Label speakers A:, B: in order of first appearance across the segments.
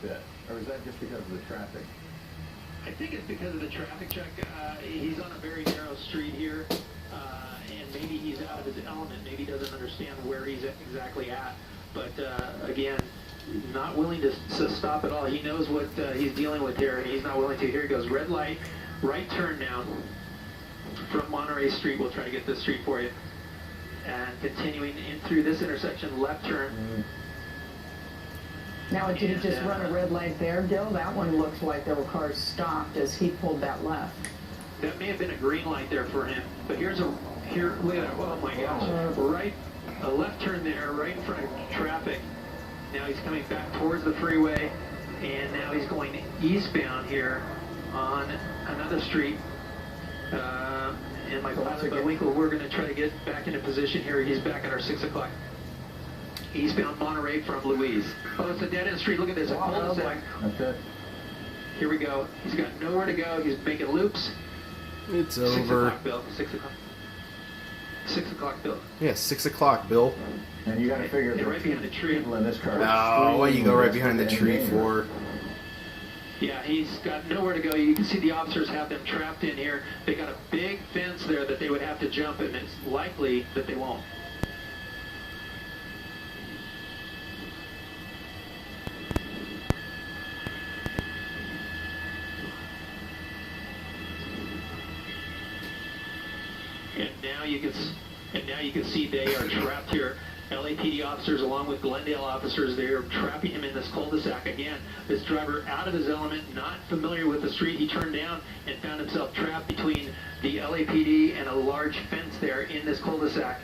A: bit, or is that just because of the traffic?
B: I think it's because of the traffic check. He's on a very narrow street here, and maybe he's out of his element. Maybe he doesn't understand where he's exactly at. But again, not willing to stop at all. He knows what he's dealing with here, and he's not willing to. Here he goes, red light, right turn now from Monterey Street. We'll try to get this street for you. And continuing in through this intersection, left turn.
C: Now, did he just run a red light there, Gil? That one looked like there were cars stopped as he pulled that left.
B: That may have been a green light there for him. But look at it. Oh my gosh. Right, a left turn there, right in front of traffic. Now he's coming back towards the freeway, and now he's going eastbound here on another street. And my pilot by Winkle, we're going to try to get back into position here. He's back at our 6 o'clock. Eastbound Monterey from Louise. Oh, it's a dead-end street. Look at this.
A: That's it.
B: Here we go. He's got nowhere to go. He's making loops.
D: It's
B: 6
D: over.
B: o'clock, Bill. 6 o'clock. 6 o'clock, Bill.
D: Yeah, 6 o'clock, Bill.
A: And you got to figure
B: right behind the tree.
A: People in this car.
D: No, what you go right behind the tree for?
B: Yeah, he's got nowhere to go. You can see the officers have them trapped in here. They got a big fence there that they would have to jump, and it's likely that they won't. And now you can see they are trapped here. LAPD officers along with Glendale officers, they are trapping him in this cul-de-sac again. This driver out of his element, not familiar with the street. He turned down and found himself trapped between the LAPD and a large fence there in this cul-de-sac.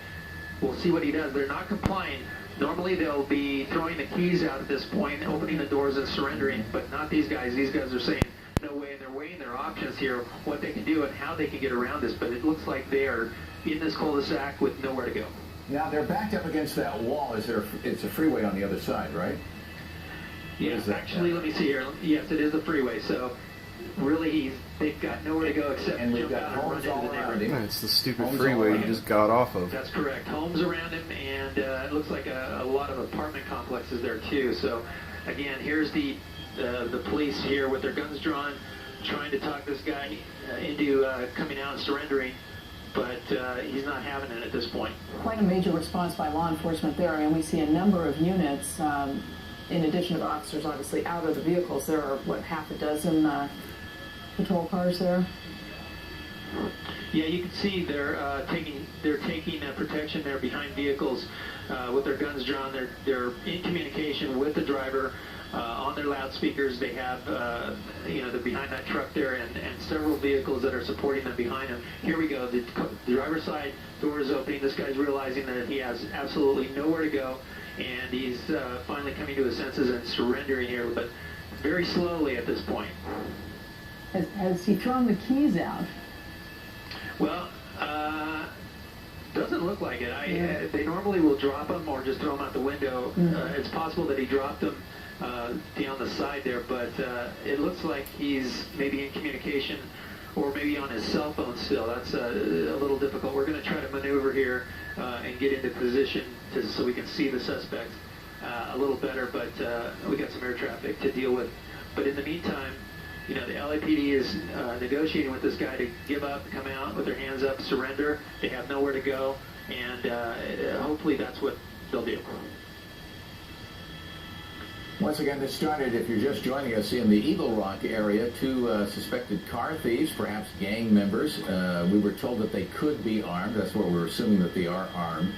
B: We'll see what he does. They're not complying. Normally they'll be throwing the keys out at this point, opening the doors and surrendering, but not these guys. These guys are saying no way, and they're weighing their options here, what they can do and how they can get around this, but it looks like they are in this cul-de-sac with nowhere to go.
A: Now, they're backed up against that wall. It's a freeway on the other side, right?
B: Yes, actually, let me see here. Yes, it is a freeway, so really they've got nowhere to go except jump out and run into the neighborhood.
D: Yeah, it's the stupid freeway you just got off of.
B: That's correct. Homes around him, and it looks like a lot of apartment complexes there, too. So, again, here's the police here with their guns drawn, trying to talk this guy into coming out and surrendering. But he's not having it at this point.
C: Quite a major response by law enforcement there. I mean, we see a number of units, in addition to officers, obviously, out of the vehicles. There are, what, half a dozen patrol cars there?
B: Yeah, you can see they're taking protection there behind vehicles with their guns drawn. They're in communication with the driver. On their loudspeakers, they have, they're behind that truck there, and several vehicles that are supporting them behind them. Here we go. The driver's side door is opening. This guy's realizing that he has absolutely nowhere to go, and he's finally coming to his senses and surrendering here, but very slowly at this point.
C: Has he thrown the keys out?
B: Well, doesn't look like it. They normally will drop them or just throw them out the window. It's possible that he dropped them down the side there, but it looks like he's maybe in communication or maybe on his cell phone still. That's a little difficult. We're going to try to maneuver here and get into position so we can see the suspect a little better, but we got some air traffic to deal with. But in the meantime, the LAPD is negotiating with this guy to give up, come out with their hands up, surrender. They have nowhere to go, and hopefully that's what they'll do.
A: Once again, this started, if you're just joining us, in the Eagle Rock area. Two suspected car thieves, perhaps gang members. We were told that they could be armed. That's what we're assuming, that they are armed.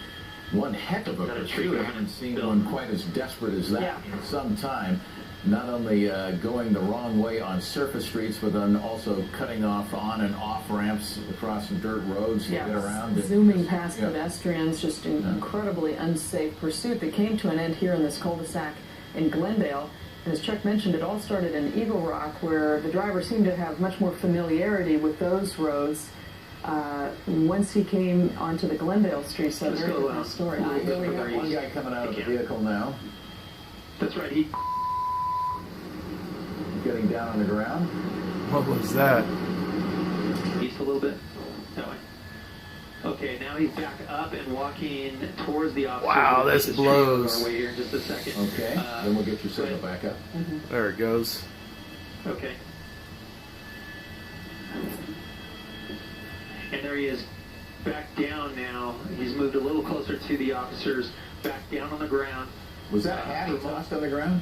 A: One heck of a pursuit. I haven't seen one quite as desperate as that in some time. Not only going the wrong way on surface streets, but then also cutting off on and off ramps across some dirt roads to get around.
C: Zooming past pedestrians, just an incredibly unsafe pursuit that came to an end here in this cul-de-sac in Glendale. And as Chuck mentioned, it all started in Eagle Rock, where the driver seemed to have much more familiarity with those roads once he came onto the Glendale street. So very different story.
A: Here we got one guy coming out of the vehicle now.
B: That's right. He
A: getting down on the ground.
D: What was that?
B: East a little bit. That way. Okay, now he's back up and walking towards the officer.
D: Wow, this blows.
B: Our way here in just a second.
A: Okay, then we'll get your signal back up.
D: There it goes.
B: Okay. And there he is, back down now. He's moved a little closer to the officers, back down on the ground.
A: Was that a hat he tossed on the ground?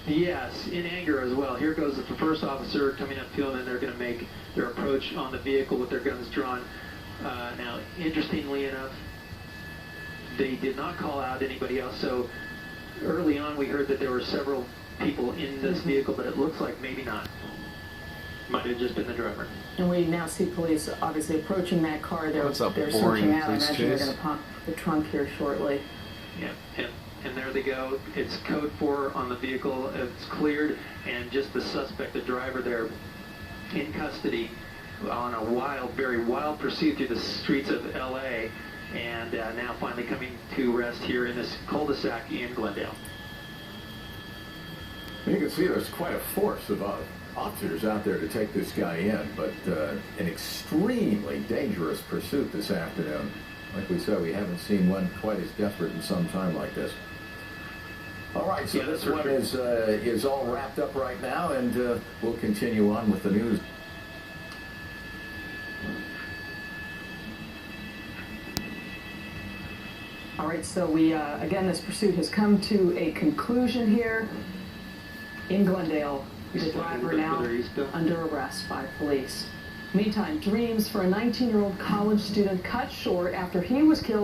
B: Yes, in anger as well. Here goes the first officer coming up to him, and they're going to make their approach on the vehicle with their guns drawn. Now, interestingly enough, they did not call out anybody else. So early on, we heard that there were several people in this vehicle, but it looks like maybe not. Might have just been the driver.
C: And we now see police obviously approaching that car. They're
D: boring
C: searching out. I
D: police
C: imagine they're
D: chase.
C: going to pop the trunk here shortly.
B: Yeah, and there they go. It's code 4 on the vehicle. It's cleared, and just the suspect, the driver there, in custody on a wild, very wild pursuit through the streets of L.A., and now finally coming to rest here in this cul-de-sac in Glendale.
A: You can see there's quite a force of officers out there to take this guy in, but an extremely dangerous pursuit this afternoon. Like we said, we haven't seen one quite as desperate in some time like this. All right, so this one is all wrapped up right now, and we'll continue on with the news.
C: All right, so we, again, this pursuit has come to a conclusion here in Glendale. The driver now under arrest by police. Meantime, dreams for a 19-year-old college student cut short after he was killed